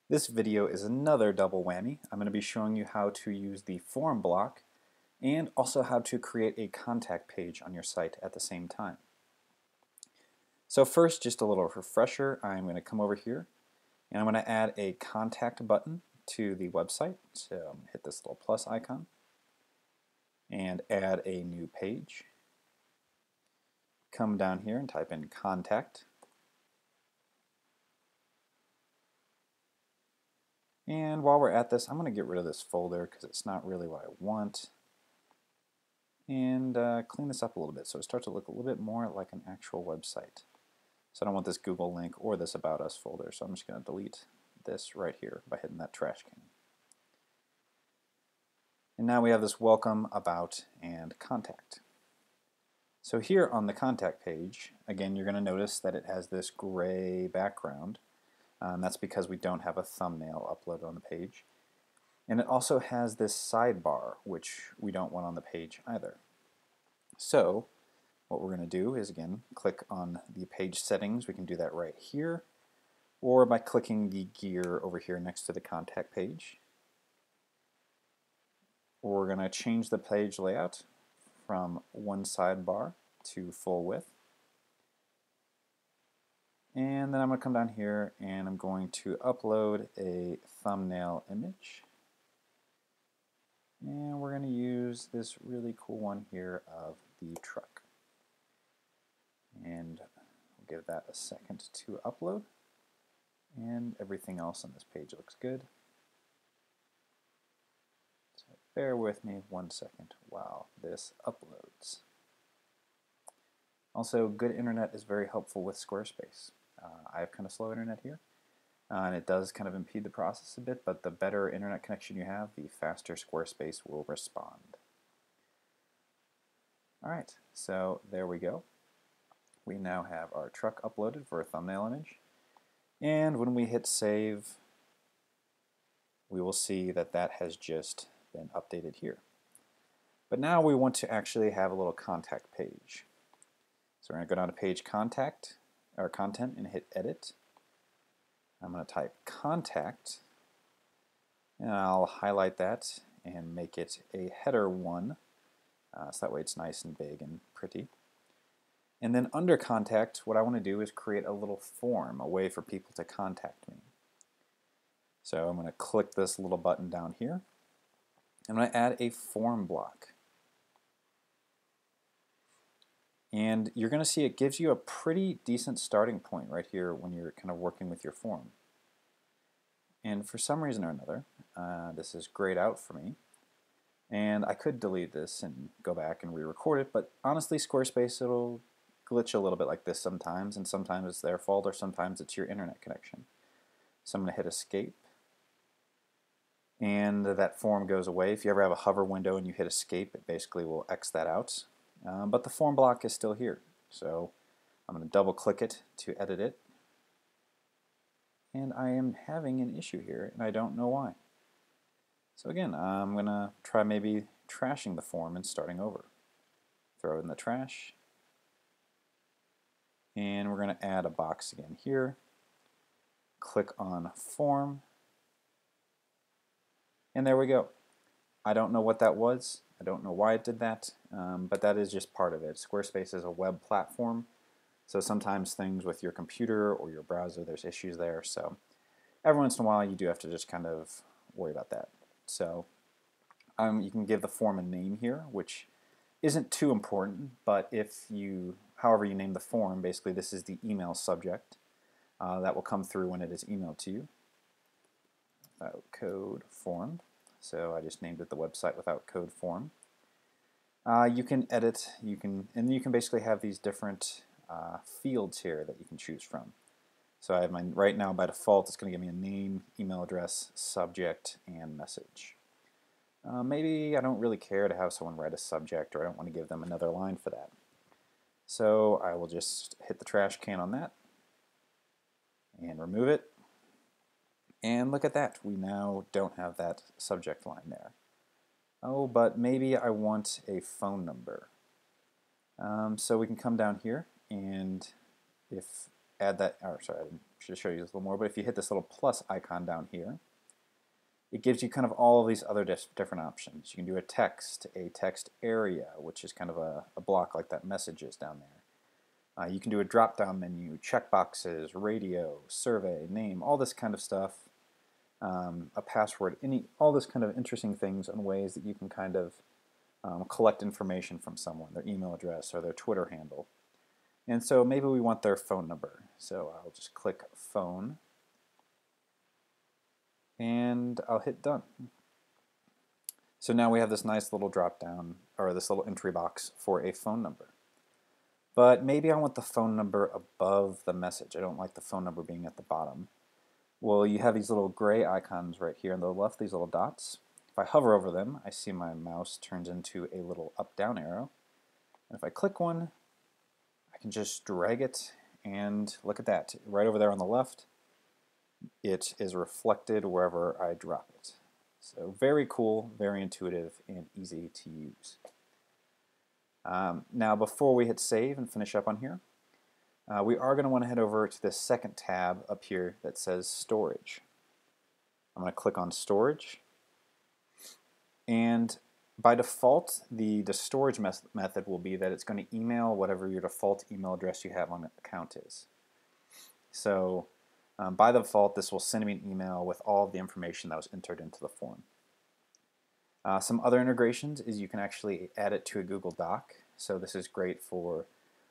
This video is another double whammy. I'm going to be showing you how to use the form block and also how to create a contact page on your site at the same time. So first, just a little refresher, I'm going to come over here and I'm going to add a contact button to the website. So I'm going to hit this little plus icon and add a new page. Come down here and type in contact. And while we're at this, I'm going to get rid of this folder because it's not really what I want. And clean this up a little bit so it starts to look a little bit more like an actual website. So I don't want this Google link or this About Us folder, so I'm just going to delete this right here by hitting that trash can. And now we have this welcome, about, and contact. So here on the contact page, again, you're going to notice that it has this gray background. That's because we don't have a thumbnail uploaded on the page. And it also has this sidebar, which we don't want on the page either. So what we're going to do is, again, click on the page settings. We can do that right here, or by clicking the gear over here next to the contact page. We're going to change the page layout from one sidebar to full width. And then I'm going to come down here and I'm going to upload a thumbnail image. And we're going to use this really cool one here of the truck. And we'll give that a second to upload. And everything else on this page looks good. So bear with me 1 second while this uploads. Also, good internet is very helpful with Squarespace. I have kind of slow internet here, and it does kind of impede the process a bit, but the better internet connection you have, the faster Squarespace will respond. Alright, so there we go. We now have our truck uploaded for a thumbnail image, and when we hit save, we will see that that has just been updated here. But now we want to actually have a little contact page. So we're going to go down to page content and hit edit. I'm going to type contact and I'll highlight that and make it a header 1 so that way it's nice and big and pretty. And then under contact, what I want to do is create a little form, a way for people to contact me. So I'm going to click this little button down here. I'm going to add a form block. And you're going to see it gives you a pretty decent starting point right here when you're kind of working with your form. And for some reason or another, this is grayed out for me. And I could delete this and go back and re-record it, but honestly, Squarespace, it'll glitch a little bit like this sometimes, and sometimes it's their fault or sometimes it's your internet connection. So I'm going to hit escape. And that form goes away. If you ever have a hover window and you hit escape, it basically will X that out. But the form block is still here. So I'm going to double click it to edit it. And I am having an issue here and I don't know why. So again, I'm going to try maybe trashing the form and starting over. Throw it in the trash. And we're going to add a box again here. Click on form. And there we go. I don't know what that was. I don't know why it did that, but that is just part of it. Squarespace is a web platform, so sometimes things with your computer or your browser, there's issues there. So every once in a while, you do have to just kind of worry about that. So you can give the form a name here, which isn't too important, but however you name the form, basically this is the email subject that will come through when it is emailed to you. Without code form. So I just named it the website without code form. You can edit, you can basically have these different fields here that you can choose from. So I have mine right now by default. It's going to give me a name, email address, subject, and message. Maybe I don't really care to have someone write a subject, or I don't want to give them another line for that. So I will just hit the trash can on that and remove it. And look at that, we now don't have that subject line there. Oh, but maybe I want a phone number. So we can come down here, and if add that, or sorry, I should show you this a little more, but if you hit this little plus icon down here, it gives you kind of all of these other different options. You can do a text area, which is kind of a block like that message is down there. You can do a drop-down menu, checkboxes, radio, survey, name, all this kind of stuff, a password, all this kind of interesting things and ways that you can kind of collect information from someone, their email address or their Twitter handle. And so maybe we want their phone number. So I'll just click phone and I'll hit done. So now we have this nice little drop down, or this little entry box for a phone number. But maybe I want the phone number above the message. I don't like the phone number being at the bottom. Well, you have these little gray icons right here on the left, these little dots. If I hover over them, I see my mouse turns into a little up-down arrow. And if I click one, I can just drag it, and look at that. Right over there on the left, it is reflected wherever I drop it. So very cool, very intuitive, and easy to use. Now before we hit save and finish up on here, we are going to want to head over to this second tab up here that says storage. I'm going to click on storage, and by default the storage method will be that it's going to email whatever your default email address you have on the account is. So by default, this will send me an email with all of the information that was entered into the form. Some other integrations is you can actually add it to a Google Doc. So this is great for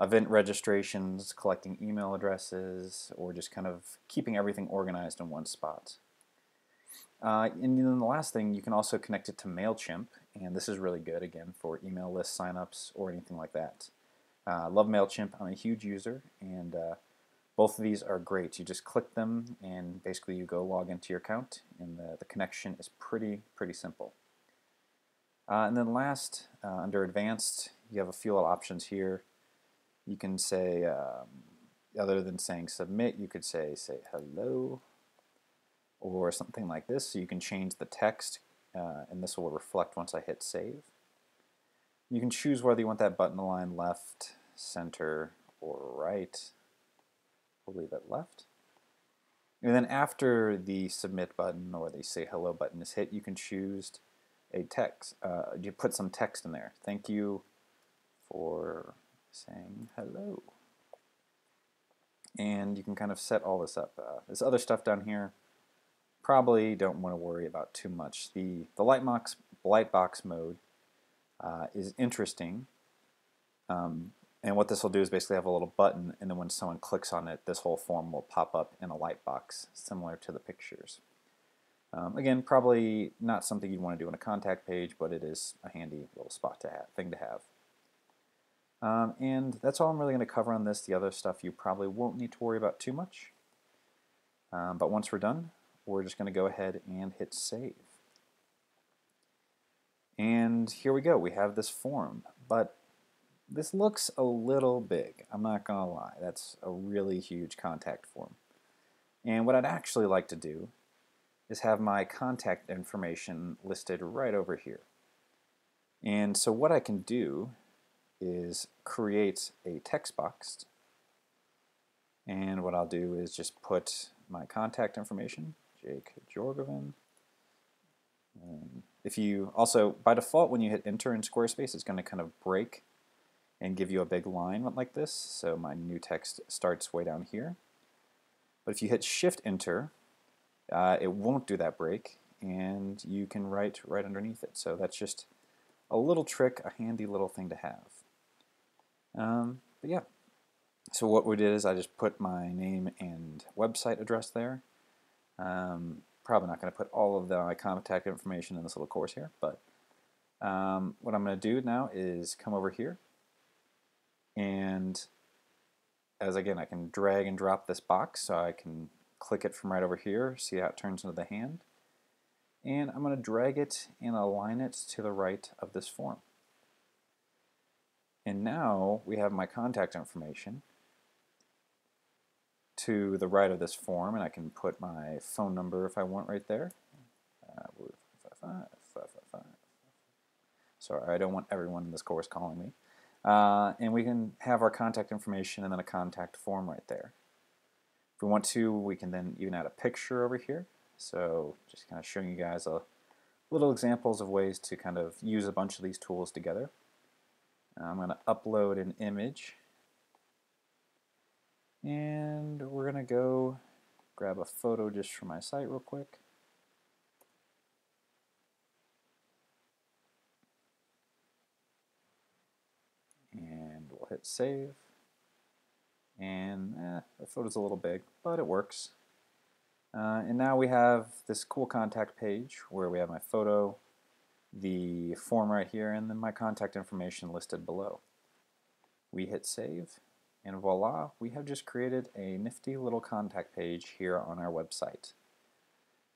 event registrations, collecting email addresses, or just kind of keeping everything organized in one spot. And then the last thing, you can also connect it to MailChimp, and this is really good, again, for email list signups or anything like that. I love MailChimp. I'm a huge user, and both of these are great. You just click them, and basically you go log into your account, and the connection is pretty simple. And then last, under Advanced, you have a few little options here. You can say, other than saying submit, you could say hello, or something like this. So you can change the text, and this will reflect once I hit save. You can choose whether you want that button to line left, center, or right. We'll leave it left. And then after the submit button or the say hello button is hit, you can choose a text. You put some text in there. Thank you for saying hello. And you can kind of set all this up. This other stuff down here, probably don't want to worry about too much. The lightbox mode is interesting. And what this will do is basically have a little button, and then when someone clicks on it, this whole form will pop up in a light box, similar to the pictures. Again, probably not something you'd want to do on a contact page, but it is a handy little thing to have. And that's all I'm really going to cover on this. The other stuff you probably won't need to worry about too much. But once we're done, we're just going to go ahead and hit save. And here we go. We have this form, but this looks a little big. I'm not going to lie. That's a really huge contact form. And what I'd actually like to do is have my contact information listed right over here. And so what I can do is create a text box. And what I'll do is just put my contact information, Jake Jorgovan. If you also, by default, when you hit enter in Squarespace, it's going to kind of break and give you a big line like this. So my new text starts way down here. But if you hit shift enter, it won't do that break, and you can write right underneath it. So that's just a little trick, a handy little thing to have. But yeah, so what we did is I just put my name and website address there. Probably not going to put all of my contact information in this little course here, but what I'm going to do now is come over here, and again, I can drag and drop this box, so I can click it from right over here, see how it turns into the hand, and I'm going to drag it and align it to the right of this form. And now we have my contact information to the right of this form, and I can put my phone number if I want right there. Sorry, I don't want everyone in this course calling me. And we can have our contact information and then a contact form right there. If we want to, we can then even add a picture over here. So just kind of showing you guys little examples of ways to kind of use a bunch of these tools together. I'm going to upload an image, and we're going to go grab a photo just for my site real quick. And we'll hit save. And the photo's a little big, but it works. And now we have this cool contact page where we have my photo, the form right here, and then my contact information listed below. We hit save, and voila, we have just created a nifty little contact page here on our website.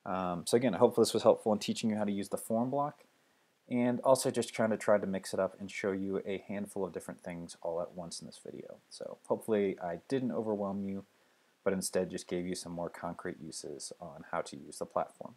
So again, hopefully this was helpful in teaching you how to use the form block, and also just trying to mix it up and show you a handful of different things all at once in this video. So hopefully I didn't overwhelm you, but instead just gave you some more concrete uses on how to use the platform.